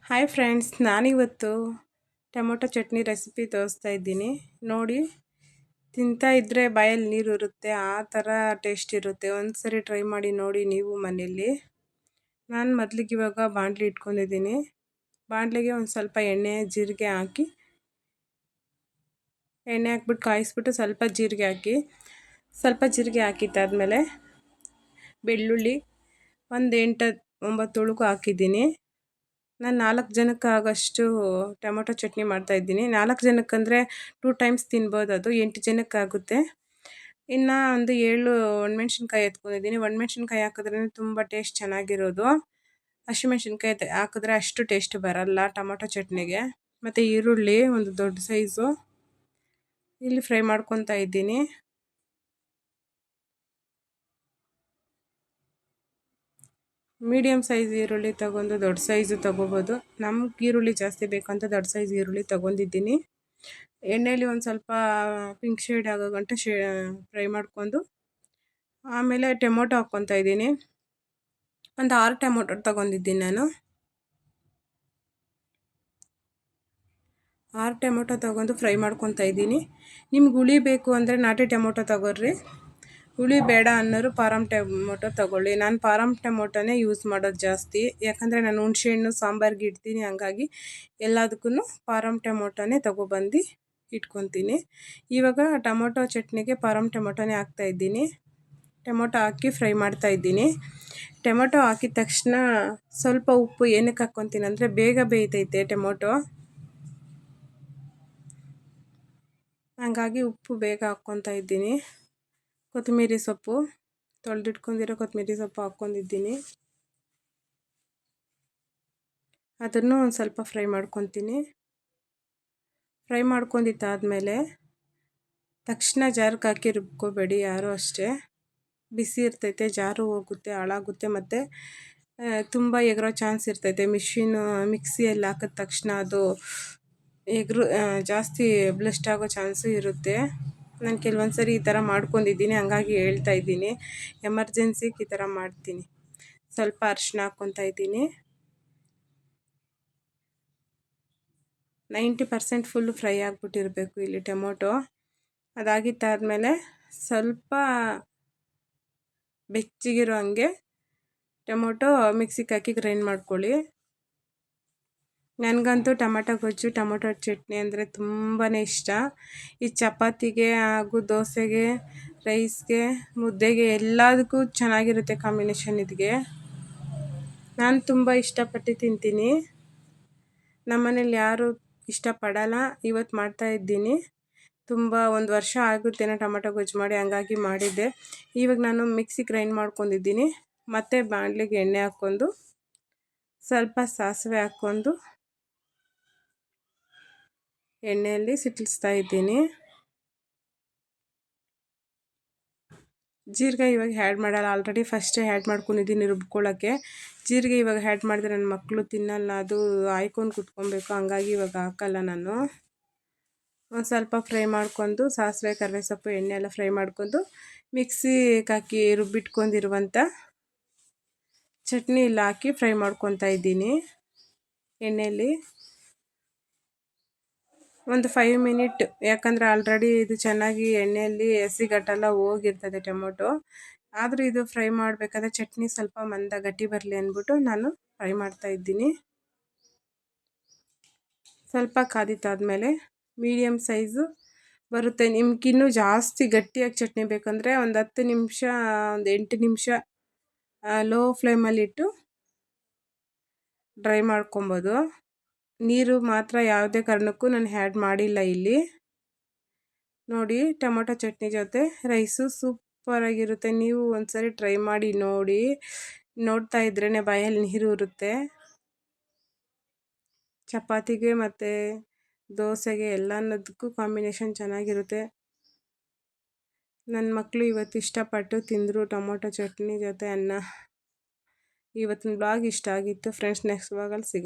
Hi friends, ನಾನಿವತ್ತು tomato chutney recipe ತೋರಿಸ್ತಾ ಇದ್ದೀನಿ. ನೋಡಿ, ತಿಂತಾ ಇದ್ದರೆ ಬಾಯಲ್ಲಿ ನೀರು ಇರುತ್ತೆ, ಆ ಥರ ಟೇಸ್ಟ್ ಇರುತ್ತೆ. ಒಂದು ಸರಿ ಟ್ರೈ ಮಾಡಿ ನೋಡಿ ನೀವು ಮನೆಯಲ್ಲಿ. ನಾನು ಮೊದಲಿಗೆ ಇವಾಗ ಬಾಣಲಿ ಇಟ್ಕೊಂಡಿದ್ದೀನಿ. ಬಾಣಲಿಗೆ ಒಂದು ಸ್ವಲ್ಪ ಎಣ್ಣೆ ಜೀರಿಗೆ ಹಾಕಿ, ಎಣ್ಣೆ ಹಾಕ್ಬಿಟ್ಟು ಕಾಯಿಸ್ಬಿಟ್ಟು ಸ್ವಲ್ಪ ಜೀರಿಗೆ ಹಾಕಿದ್ದಾದಮೇಲೆ ಬೆಳ್ಳುಳ್ಳಿ ಒಂದು 8-9 ಉಳುಕು ಹಾಕಿದ್ದೀನಿ. ನಾನು 4 ಜನಕ್ಕೆ ಆಗೋಷ್ಟು ಟೊಮೊಟೊ ಚಟ್ನಿ ಮಾಡ್ತಾಯಿದ್ದೀನಿ. 4 ಜನಕ್ಕಂದರೆ 2 ಟೈಮ್ಸ್ ತಿನ್ಬೋದು, ಅದು 8 ಜನಕ್ಕಾಗುತ್ತೆ. ಇನ್ನು ಒಂದು 7 ಒಣಮೆಣ್ಸಿನ್ಕಾಯಿ ಎತ್ಕೊಂಡಿದ್ದೀನಿ. ಒಣಮೆಣ್ಸಿನ್ಕಾಯಿ ಹಾಕಿದ್ರೇ ತುಂಬ ಟೇಸ್ಟ್ ಚೆನ್ನಾಗಿರೋದು. ಹಸಿಮೆಣ್ಸಿನ್ಕಾಯಿ ಹಾಕಿದ್ರೆ ಅಷ್ಟು ಟೇಸ್ಟ್ ಬರಲ್ಲ ಟೊಮೊಟೊ ಚಟ್ನಿಗೆ. ಮತ್ತು ಈರುಳ್ಳಿ ಒಂದು ದೊಡ್ಡ ಸೈಜು ಇಲ್ಲಿ ಫ್ರೈ ಮಾಡ್ಕೊತಾ ಇದ್ದೀನಿ. ಮೀಡಿಯಮ್ ಸೈಜ್ ಈರುಳ್ಳಿ ತೊಗೊಂಡು ದೊಡ್ಡ ಸೈಜು ತೊಗೋಬೋದು. ನಮ್ಗೆ ಈರುಳ್ಳಿ ಜಾಸ್ತಿ ಬೇಕಂತ ದೊಡ್ಡ ಸೈಜ್ ಈರುಳ್ಳಿ ತೊಗೊಂಡಿದ್ದೀನಿ. ಎಣ್ಣೆಯಲ್ಲಿ ಒಂದು ಸ್ವಲ್ಪ ಪಿಂಕ್ ಶೇಡ್ ಆಗೋ ಗಂಟ ಫ್ರೈ ಮಾಡ್ಕೊಂಡು ಆಮೇಲೆ ಟೊಮೊಟೊ ಹಾಕ್ಕೊತಾ ಇದ್ದೀನಿ. ಒಂದು 6 ಟೊಮೊಟೊ ತೊಗೊಂಡಿದ್ದೀನಿ ನಾನು. 6 ಟೊಮೊಟೊ ತೊಗೊಂಡು ಫ್ರೈ ಮಾಡ್ಕೊತಾ ಇದ್ದೀನಿ. ನಿಮ್ಗೆ ಹುಳಿ ಬೇಕು ಅಂದರೆ ನಾಟಿ ಟೊಮೊಟೊ ತೊಗೊಳ್ರಿ, ಹುಳಿ ಬೇಡ ಅನ್ನೋರು ಪಾರಮ್ ಟೊಮೊಟೊ ತೊಗೊಳ್ಳಿ. ನಾನು ಪಾರಮ್ ಟೊಮೊಟೊನೇ ಯೂಸ್ ಮಾಡೋದು ಜಾಸ್ತಿ, ಯಾಕಂದರೆ ನಾನು ಹುಣಸೆಹಣ್ಣು ಸಾಂಬಾರಿಗೆ ಇಡ್ತೀನಿ. ಹಂಗಾಗಿ ಎಲ್ಲದಕ್ಕೂ ಪಾರಮ್ ಟೊಮೊಟೊನೇ ತೊಗೊಬಂದು ಇಟ್ಕೊತೀನಿ. ಇವಾಗ ಟೊಮೊಟೊ ಚಟ್ನಿಗೆ ಪಾರಮ್ ಟೊಮೊಟೊನೇ ಹಾಕ್ತಾಯಿದ್ದೀನಿ. ಟೊಮೊಟೊ ಹಾಕಿ ಫ್ರೈ ಮಾಡ್ತಾಯಿದ್ದೀನಿ. ಟೊಮೊಟೊ ಹಾಕಿದ ತಕ್ಷಣ ಸ್ವಲ್ಪ ಉಪ್ಪು ಏನಕ್ಕೆ ಹಾಕ್ಕೊತೀನಿ ಅಂದರೆ ಬೇಗ ಬೇಯ್ತೈತೆ ಟೊಮೊಟೊ, ಹಾಗಾಗಿ ಉಪ್ಪು ಬೇಗ ಹಾಕ್ಕೊತಾ ಇದ್ದೀನಿ. ಕೊತ್ತಂಬರಿ ಸೊಪ್ಪು, ತೊಳೆದಿಟ್ಕೊಂಡಿರೋ ಕೊತ್ತಂಬರಿ ಸೊಪ್ಪು ಹಾಕ್ಕೊಂಡಿದ್ದೀನಿ. ಅದನ್ನು ಒಂದು ಸ್ವಲ್ಪ ಫ್ರೈ ಮಾಡ್ಕೊತೀನಿ. ಫ್ರೈ ಮಾಡ್ಕೊಂಡಿದ್ದಾದಮೇಲೆ ತಕ್ಷಣ ಜಾರಕ್ಕೆ ಹಾಕಿ ರುಬ್ಕೋಬೇಡಿ ಯಾರೂ ಅಷ್ಟೇ. ಬಿಸಿ ಇರ್ತೈತೆ, ಜಾರು ಹೋಗುತ್ತೆ, ಹಾಳಾಗುತ್ತೆ, ಮತ್ತು ತುಂಬ ಎಗರೋ ಚಾನ್ಸ್ ಇರ್ತೈತೆ. ಮಿಕ್ಸಿಯಲ್ಲಿ ಹಾಕಿದ ತಕ್ಷಣ ಅದು ಜಾಸ್ತಿ ಬ್ಲಸ್ಟ್ ಆಗೋ ಚಾನ್ಸು ಇರುತ್ತೆ. ನಾನು ಕೆಲವೊಂದು ಸರಿ ಈ ಥರ ಮಾಡ್ಕೊಂಡಿದ್ದೀನಿ, ಹಂಗಾಗಿ ಹೇಳ್ತಾ ಇದ್ದೀನಿ. ಎಮರ್ಜೆನ್ಸಿಗೆ ಈ ಥರ ಮಾಡ್ತೀನಿ. ಸ್ವಲ್ಪ ಅರಿಶಿನ ಹಾಕ್ಕೊತಾ ಇದ್ದೀನಿ. 90% ಫುಲ್ಲು ಫ್ರೈ ಆಗಿಬಿಟ್ಟಿರಬೇಕು ಇಲ್ಲಿ ಟೊಮೊಟೊ. ಅದಾಗಿದ್ದಾದಮೇಲೆ ಸ್ವಲ್ಪ ಬೆಚ್ಚಗಿರೋ ಹಂಗೆ ಟೊಮೊಟೊ ಮಿಕ್ಸಿಗೆ ಹಾಕಿ ಗ್ರೈಂಡ್ ಮಾಡ್ಕೊಳ್ಳಿ. ನನಗಂತೂ ಟೊಮೊಟೊ ಗೊಜ್ಜು ಟೊಮೊಟೊ ಚಟ್ನಿ ಅಂದರೆ ತುಂಬಾ ಇಷ್ಟ. ಈ ಚಪಾತಿಗೆ ಹಾಗೂ ದೋಸೆಗೆ, ರೈಸ್ಗೆ, ಮುದ್ದೆಗೆ ಎಲ್ಲದಕ್ಕೂ ಚೆನ್ನಾಗಿರುತ್ತೆ ಕಾಂಬಿನೇಷನ್ ಇದಕ್ಕೆ. ನಾನು ತುಂಬ ಇಷ್ಟಪಟ್ಟು ತಿಂತೀನಿ. ನಮ್ಮನೇಲಿ ಯಾರು ಇಷ್ಟಪಡಲ್ಲ. ಇವತ್ತು ಮಾಡ್ತಾಯಿದ್ದೀನಿ. ತುಂಬ 1 ವರ್ಷ ಆಗುತ್ತೇನೋ ಟೊಮೊಟೊ ಗೊಜ್ಜು ಮಾಡಿ, ಹಂಗಾಗಿ ಮಾಡಿದ್ದೆ. ಇವಾಗ ನಾನು ಮಿಕ್ಸಿ ಗ್ರೈಂಡ್ ಮಾಡ್ಕೊಂಡಿದ್ದೀನಿ. ಮತ್ತು ಬಾಣಲಿಗೆ ಎಣ್ಣೆ ಹಾಕ್ಕೊಂಡು ಸ್ವಲ್ಪ ಸಾಸಿವೆ ಹಾಕ್ಕೊಂಡು ಎಣ್ಣೆಯಲ್ಲಿ ಸಿಟ್ಟಿಸ್ತಾ ಇದ್ದೀನಿ. ಜೀರಿಗೆ ಇವಾಗ ಆ್ಯಡ್ ಮಾಡಲ್ಲ, ಆಲ್ರೆಡಿ ಫಸ್ಟೇ ಆ್ಯಡ್ ಮಾಡ್ಕೊಂಡಿದ್ದೀನಿ ರುಬ್ಕೊಳ್ಳೋಕ್ಕೆ. ಜೀರಿಗೆ ಇವಾಗ ಆ್ಯಡ್ ಮಾಡಿದ್ರೆ ನನ್ನ ಮಕ್ಕಳು ತಿನ್ನಲ್ಲ, ಅದು ಹಾಯ್ಕೊಂಡು ಕುತ್ಕೊಬೇಕು, ಹಂಗಾಗಿ ಇವಾಗ ಹಾಕಲ್ಲ ನಾನು. ಒಂದು ಸ್ವಲ್ಪ ಫ್ರೈ ಮಾಡ್ಕೊಂಡು ಸಾಸಿವೆ, ಕರಿಬೇವು ಸೊಪ್ಪು, ಎಣ್ಣೆ ಎಲ್ಲ ಫ್ರೈ ಮಾಡ್ಕೊಂಡು ಮಿಕ್ಸಿಗೆ ಹಾಕಿ ರುಬ್ಬಿಟ್ಕೊಂಡಿರುವಂಥ ಚಟ್ನಿ ಎಲ್ಲ ಹಾಕಿ ಫ್ರೈ ಮಾಡ್ಕೊತಾ ಇದ್ದೀನಿ ಎಣ್ಣೆಯಲ್ಲಿ. ಒಂದು 5 ಮಿನಿಟ್, ಯಾಕಂದರೆ ಆಲ್ರೆಡಿ ಇದು ಚೆನ್ನಾಗಿ ಎಣ್ಣೆಯಲ್ಲಿ ಹಸಿಗಟ್ಟೆಲ್ಲ ಹೋಗಿರ್ತದೆ ಟೊಮೊಟೊ. ಆದರೂ ಇದು ಫ್ರೈ ಮಾಡಬೇಕಾದ್ರೆ ಚಟ್ನಿ ಸ್ವಲ್ಪ ಗಟ್ಟಿ ಬರಲಿ ಅಂದ್ಬಿಟ್ಟು ನಾನು ಫ್ರೈ ಮಾಡ್ತಾಯಿದ್ದೀನಿ. ಸ್ವಲ್ಪ ಕಾದಿದ್ದಾದಮೇಲೆ ಮೀಡಿಯಮ್ ಸೈಜು ಬರುತ್ತೆ. ನಿಮ್ಗಿನ್ನೂ ಜಾಸ್ತಿ ಗಟ್ಟಿಯಾಗಿ ಚಟ್ನಿ ಬೇಕಂದರೆ ಒಂದು 10 ನಿಮಿಷ, ಒಂದು 8 ನಿಮಿಷ ಲೋ ಫ್ಲೇಮಲ್ಲಿಟ್ಟು ಡ್ರೈ ಮಾಡ್ಕೊಬೋದು. ನೀರು ಮಾತ್ರ ಯಾವುದೇ ಕಾರಣಕ್ಕೂ ನಾನು ಆ್ಯಡ್ ಮಾಡಿಲ್ಲ ಇಲ್ಲಿ. ನೋಡಿ, ಟೊಮೊಟೊ ಚಟ್ನಿ ಜೊತೆ ರೈಸು ಸೂಪರಾಗಿರುತ್ತೆ. ನೀವು ಒಂದ್ಸರಿ ಟ್ರೈ ಮಾಡಿ ನೋಡಿ. ನೋಡ್ತಾ ಇದ್ರೇ ಬಾಯಲ್ಲಿ ನೀರು ಇರುತ್ತೆ. ಚಪಾತಿಗೆ ಮತ್ತು ದೋಸೆಗೆ ಎಲ್ಲದಕ್ಕೂ ಕಾಂಬಿನೇಷನ್ ಚೆನ್ನಾಗಿರುತ್ತೆ. ನನ್ನ ಮಕ್ಕಳು ಇವತ್ತು ಇಷ್ಟಪಟ್ಟು ತಿಂದರು ಟೊಮೊಟೊ ಚಟ್ನಿ ಜೊತೆ ಅನ್ನ. ಇವತ್ತಿನ ಬ್ಲಾಗ್ ಇಷ್ಟ ಆಗಿತ್ತು ಫ್ರೆಂಡ್ಸ್. ನೆಕ್ಸ್ಟ್ ಬ್ಲಾಗಲ್ಲಿ ಸಿಗೋಣ.